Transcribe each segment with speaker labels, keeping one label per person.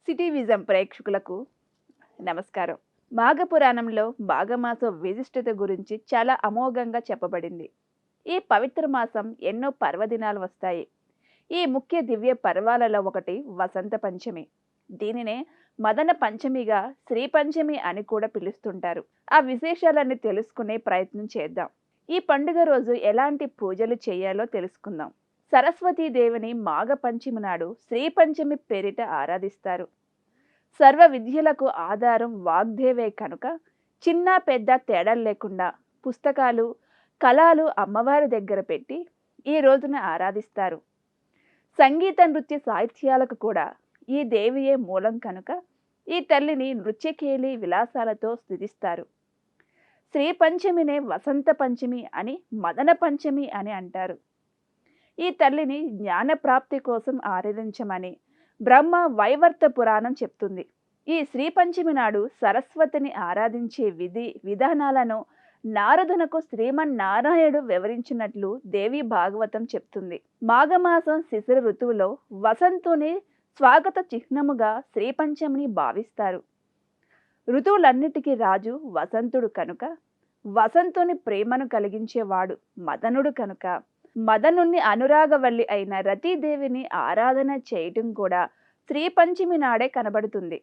Speaker 1: City vision ప్రేక్షకులకు నమస్కారం. మాఘపురాణంలో మాఘమాస విశిష్టత గురించి చాలా అమోఘంగా చెప్పబడింది. ఈ పవిత్ర మాసం ఎన్నో పర్వదినాలు వస్తాయి. ఈ ముఖ్య దివ్య పర్వాలలో ఒకటి వసంత పంచమి. దీనినే మదన పంచమిగా శ్రీ పంచమి అని కూడా పిలుస్తుంటారు. ఆ విశేషాలన్నీ తెలుసుకునే ప్రయత్నం చేద్దాం. ఈ పండుగ రోజు ఎలాంటి పూజలు చేయాలో తెలుసుకుందాం. సరస్వతీ దేవిని మాఘ పంచమి నాడు శ్రీ పంచమి పేరిట ఆరాధిస్తారు. సర్వ విద్యలకు ఆధారం వాగ్దేవే కనుక చిన్న పెద్ద తేడాలు లేకుండా పుస్తకాలు కళలు అమ్మవారి దగ్గర పెట్టి ఈ రోజున ఆరాధిస్తారు. సంగీత నృత్య సాహిత్యాలకు కూడా ఈ దేవియే మూలం కనుక ఈ తల్లిని నృత్యకేలి విలాసాలతో స్తుతిస్తారు. శ్రీ పంచమినే వసంత పంచమి అని మదన పంచమి అని అంటారు. ఈ తల్లిని జ్ఞాన ప్రాప్తి కోసం ఆరాధించమని బ్రహ్మ వైవర్త పురాణం చెప్తుంది. ఈ శ్రీ పంచమి నాడు సరస్వతిని ఆరాధించే విధానాలను నారదునకు శ్రీమన్నారాయణుడు వివరించినట్లు దేవి భాగవతం చెప్తుంది. మాఘమాసం శిశిర ఋతువులో వసంతుని స్వాగత చిహ్నముగా శ్రీ పంచమిని భావిస్తారు. ఋతువులన్నిటికీ రాజు వసంతుడు కనుక వసంతుని ప్రేమను కలిగించేవాడు మదనుడు కనుక మదనుని అనురాగవల్లి అయిన రతీదేవిని ఆరాధన చేయటం కూడా శ్రీ పంచమి నాడే కనబడుతుంది.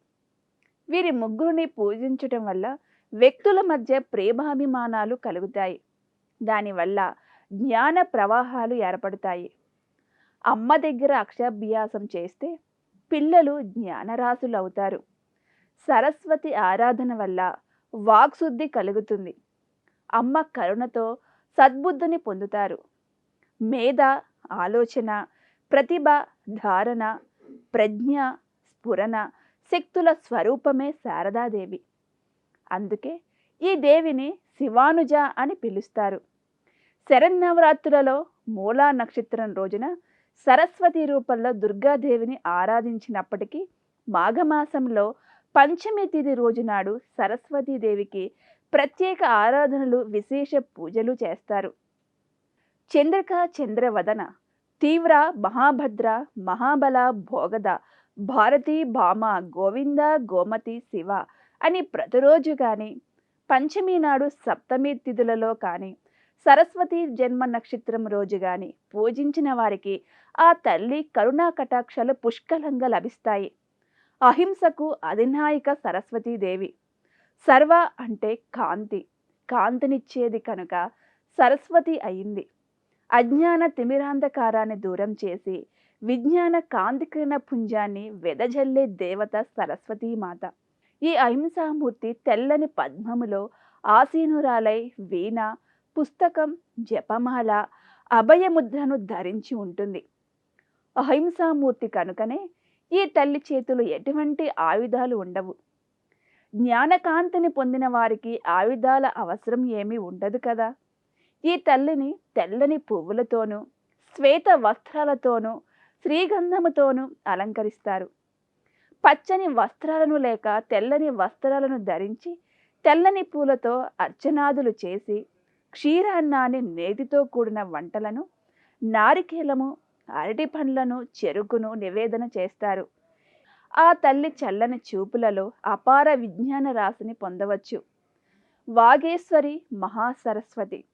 Speaker 1: వీరి ముగ్గురిని పూజించటం వల్ల వ్యక్తుల మధ్య ప్రేమాభిమానాలు కలుగుతాయి. దానివల్ల జ్ఞాన ప్రవాహాలు ఏర్పడతాయి. అమ్మ దగ్గర అక్షరాభ్యాసం చేస్తే పిల్లలు జ్ఞానరాశులు అవుతారు. సరస్వతి ఆరాధన వల్ల వాక్శుద్ధి కలుగుతుంది. అమ్మ కరుణతో సద్బుద్ధిని పొందుతారు. మేధ, ఆలోచన, ప్రతిభ, ధారణ, ప్రజ్ఞ, స్ఫురణ శక్తుల స్వరూపమే శారదాదేవి. అందుకే ఈ దేవిని శివానుజ అని పిలుస్తారు. శరన్నవరాత్రులలో మూలా నక్షత్రం రోజున సరస్వతి రూపంలో దుర్గాదేవిని ఆరాధించినప్పటికీ మాఘమాసంలో పంచమి తిథి రోజునాడు సరస్వతీదేవికి ప్రత్యేక ఆరాధనలు విశేష పూజలు చేస్తారు. చంద్రిక చంద్రవదన తీవ్ర మహాభద్ర మహాబల భోగద భారతీ భామ గోవింద గోమతి శివ అని ప్రతిరోజు కానీ పంచమి నాడు సప్తమి తిథులలో కానీ సరస్వతి జన్మ నక్షత్రం రోజు కానీ పూజించిన వారికి ఆ తల్లి కరుణా కటాక్షాలు పుష్కలంగా లభిస్తాయి. అహింసకు అధినాయిక సరస్వతీదేవి. సర్వ అంటే కాంతి, కాంతినిచ్చేది కనుక సరస్వతి అయింది. అజ్ఞాన తిమిరాంధకారాన్ని దూరం చేసి విజ్ఞాన కాంతికిరణ పుంజాన్ని వెదజల్లే దేవత సరస్వతీమాత. ఈ అహింసామూర్తి తెల్లని పద్మములో ఆసీనురాలై వీణ, పుస్తకం, జపమాల, అభయముద్రను ధరించి ఉంటుంది. అహింసామూర్తి కనుకనే ఈ తల్లి చేతులు ఎటువంటి ఆయుధాలు ఉండవు. జ్ఞానకాంతిని పొందిన వారికి ఆయుధాల అవసరం ఏమీ ఉండదు కదా. ఈ తల్లిని తెల్లని పువ్వులతోనూ శ్వేత వస్త్రాలతోనూ శ్రీగంధముతోనూ అలంకరిస్తారు. పచ్చని వస్త్రాలను లేక తెల్లని వస్త్రాలను ధరించి తెల్లని పూలతో అర్చనాదులు చేసి క్షీరాన్నాన్ని నేతితో కూడిన వంటలను నారికేలము అరటి పండ్లను చెరుకును నివేదన చేస్తారు. ఆ తల్లి చల్లని చూపులలో అపార విజ్ఞాన రాశిని పొందవచ్చు. వాగేశ్వరి, మహాసరస్వతి,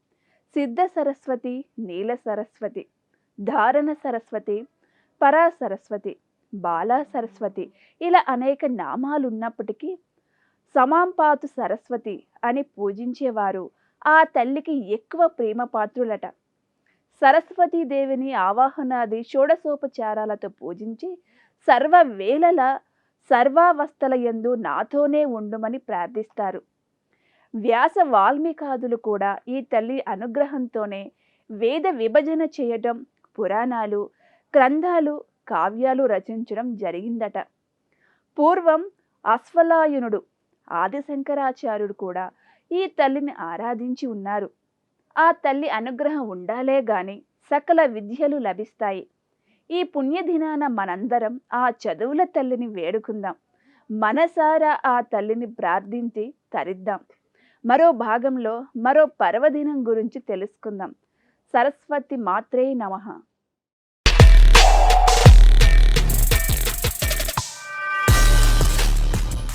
Speaker 1: సిద్ధ సరస్వతి, నీల సరస్వతి, ధారణ సరస్వతి, పరా సరస్వతి, బాలా సరస్వతి ఇలా అనేక నామాలు ఉన్నప్పటికీ సమాంపాతు సరస్వతి అని పూజించేవారు ఆ తల్లికి ఎక్కువ ప్రేమ పాత్రులట. సరస్వతీదేవిని ఆవాహనాది షోడశోపచారాలతో పూజించి సర్వ వేళల సర్వావస్థల యందు నాతోనే ఉండుమని ప్రార్థిస్తారు. వ్యాస వాల్మీకాదులు కూడా ఈ తల్లి అనుగ్రహంతోనే వేద విభజన చేయటం, పురాణాలు, గ్రంథాలు, కావ్యాలు రచించడం జరిగిందట. పూర్వం అశ్వలాయనుడు, ఆదిశంకరాచార్యుడు కూడా ఈ తల్లిని ఆరాధించి ఉన్నారు. ఆ తల్లి అనుగ్రహం ఉండాలే గాని సకల విద్యలు లభిస్తాయి. ఈ పుణ్యదినాన మనందరం ఆ చదువుల తల్లిని వేడుకుందాం. మనసారా ఆ తల్లిని ప్రార్థించి తరిద్దాం. మరో భాగంలో మరో పర్వదినం గురించి తెలుసుకుందాం. సరస్వతి మాత్రే నమః.